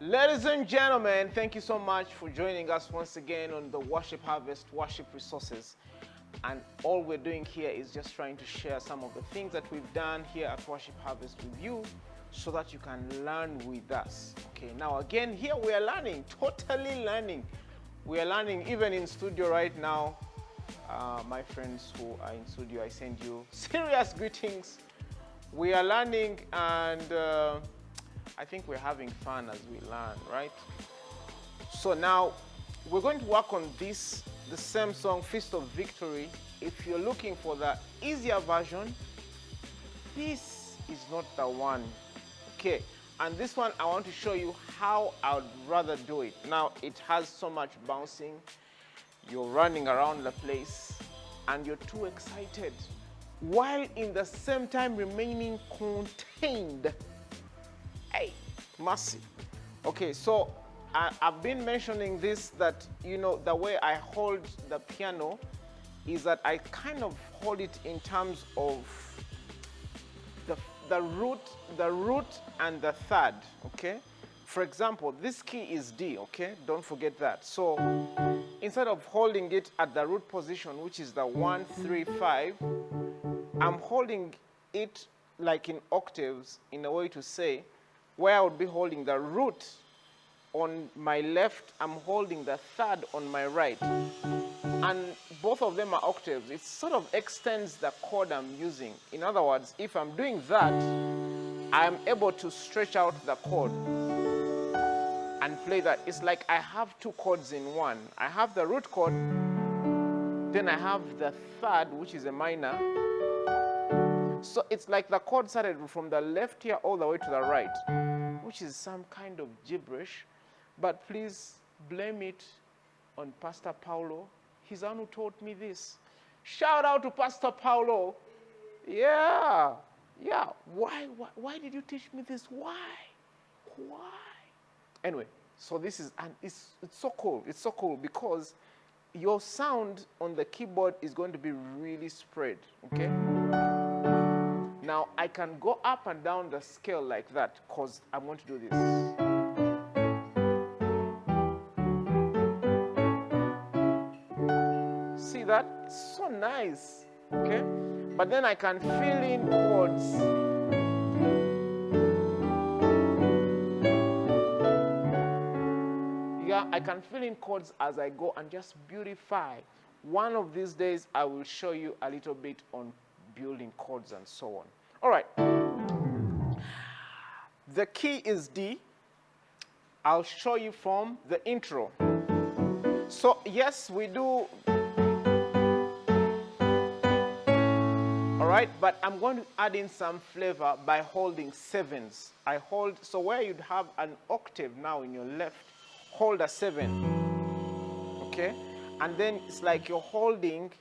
Ladies and gentlemen, thank you so much for joining us once again on the Worship Harvest Worship Resources. And all we're doing here is just trying to share some of the things that we've done here at Worship Harvest with you so that you can learn with us. Okay, now again, here we are learning, totally learning. We are learning even in studio right now. My friends who are in studio, I send you serious greetings. We are learning and I think we're having fun as we learn, right? So now we're going to work on this, the same song, Feast of Victory. If you're looking for the easier version, this is not the one, okay? And this one, I want to show you how I would rather do it. Now, it has so much bouncing. You're running around the place and you're too excited, while in the same time remaining contained. Hey, mercy. Okay, so I've been mentioning this, that, you know, the way I hold the piano is that I kind of hold it in terms of the root and the third, okay? For example, this key is D, okay? Don't forget that. So instead of holding it at the root position, which is the 1, 3, 5, I'm holding it like in octaves, in a way to say, where I would be holding the root on my left, I'm holding the third on my right. And both of them are octaves. It sort of extends the chord I'm using. In other words, if I'm doing that, I'm able to stretch out the chord and play that. It's like I have two chords in one. I have the root chord, then I have the third, which is a minor. So it's like the chord started from the left here all the way to the right, which is some kind of gibberish. But please blame it on Pastor Paulo. He's the one who taught me this. Shout out to Pastor Paulo. Yeah. Why did you teach me this? Why? Anyway, so this is, and it's so cool. It's so cool because your sound on the keyboard is going to be really spread, okay? Now, I can go up and down the scale like that because I'm going to do this. See that? It's so nice, okay? But then I can fill in chords. Yeah, I can fill in chords as I go and just beautify. One of these days, I will show you a little bit on building chords and so on. All right. The key is D. I'll show you from the intro. So yes, we do. All right, but I'm going to add in some flavor by holding sevens. I hold, so where you'd have an octave now in your left, hold a 7, okay? And then it's like you're holding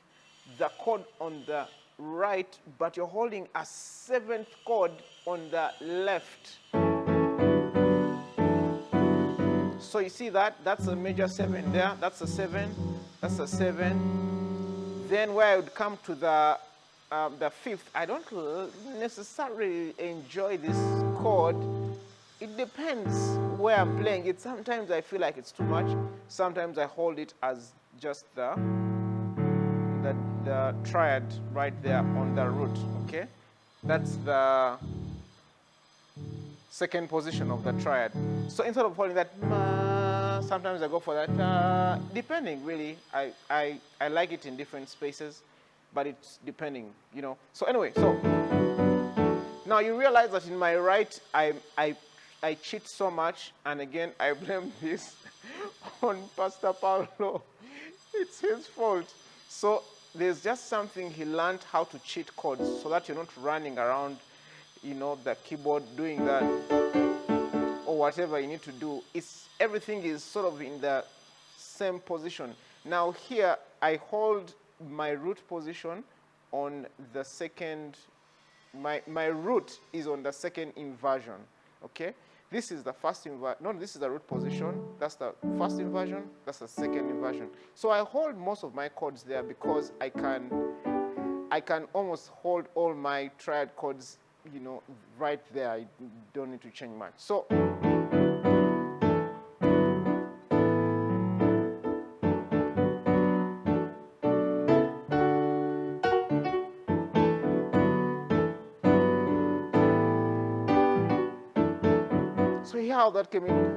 the chord on the right, but you're holding a 7th chord on the left. So you see that? That's a major 7 there. That's a 7. That's a 7. Then where I would come to the 5th, I don't necessarily enjoy this chord. It depends where I'm playing it. Sometimes I feel like it's too much. Sometimes I hold it as just the triad right there on the root, okay? That's the second position of the triad. So instead of holding that, sometimes I go for that, depending really. I like it in different spaces, but it's depending, you know. So anyway, so now you realize that in my right, I cheat so much, and again, I blame this on Pastor Paulo. It's his fault. So there's just something he learned how to cheat chords so that you're not running around, you know, the keyboard doing that or whatever you need to do. Everything is sort of in the same position. Now here, I hold my root position on the second, my root is on the second inversion, okay? This is the first inversion. No, this is the root position. That's the first inversion. That's the second inversion. So I hold most of my chords there because I can almost hold all my triad chords, you know, right there. I don't need to change much. So how that came in?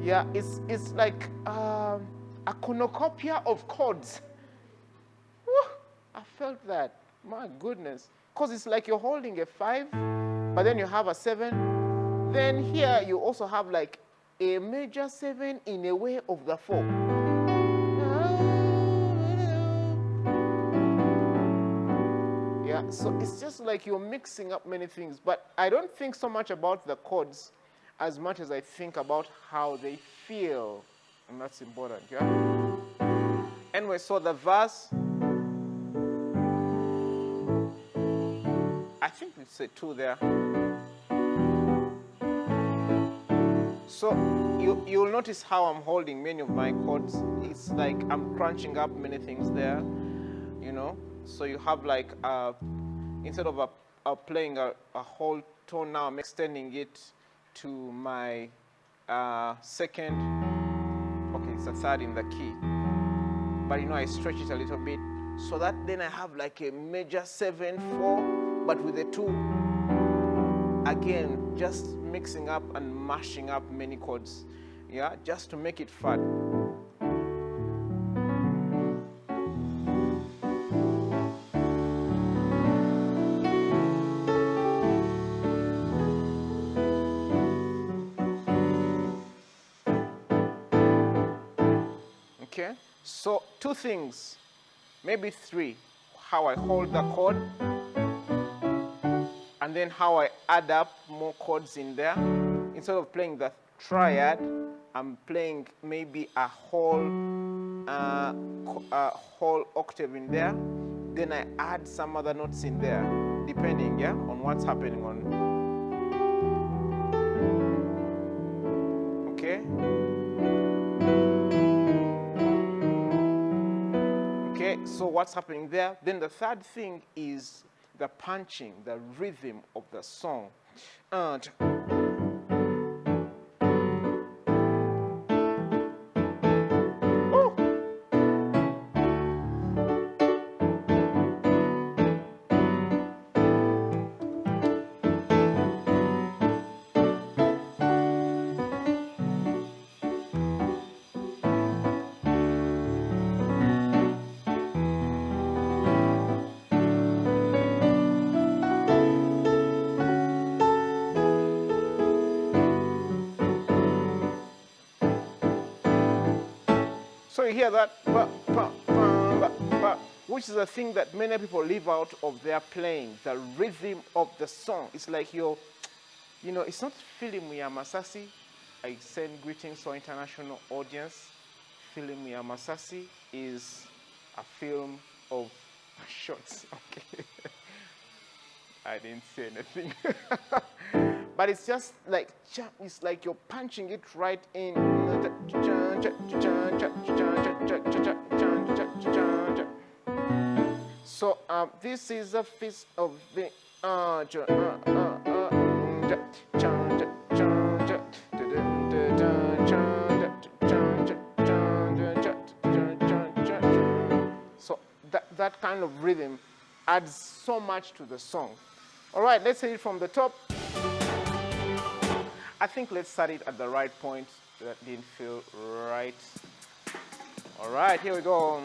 Yeah, it's like a cornucopia of chords. Woo, I felt that. My goodness. Because it's like you're holding a 5, but then you have a 7. Then here you also have like a major 7 in a way of the 4. Yeah, so it's just like you're mixing up many things. But I don't think so much about the chords as much as I think about how they feel. And that's important, yeah? Anyway, so the verse, I think it's a 2 there. So you'll notice how I'm holding many of my chords. It's like I'm crunching up many things there, you know? So you have like, instead of playing a whole tone, now I'm extending it to my second. Okay, it's a 3rd in the key. But you know, I stretch it a little bit. So that then I have like a major 7, 4, but with a 2. Again, just mixing up and mashing up many chords. Yeah, just to make it fun. Okay, so 2 things, maybe 3. How I hold the chord, and then how I add up more chords in there. Instead of playing the triad, I'm playing maybe a whole octave in there. Then I add some other notes in there, depending, yeah, on what's happening on. Okay. Okay, so what's happening there? Then the 3rd thing is the punching, the rhythm of the song. So you hear that, which is a thing that many people leave out of their playing, the rhythm of the song. It's like you know, it's not Film ya Masasi. I send greetings to our international audience. Film ya Masasi is a film of shots, okay? I didn't say anything. But it's just like, it's like you're punching it right in. So this is a fist of the so that kind of rhythm adds so much to the song. All right, let's hit it from the top. I think let's start it at the right point. That didn't feel right. All right, here we go.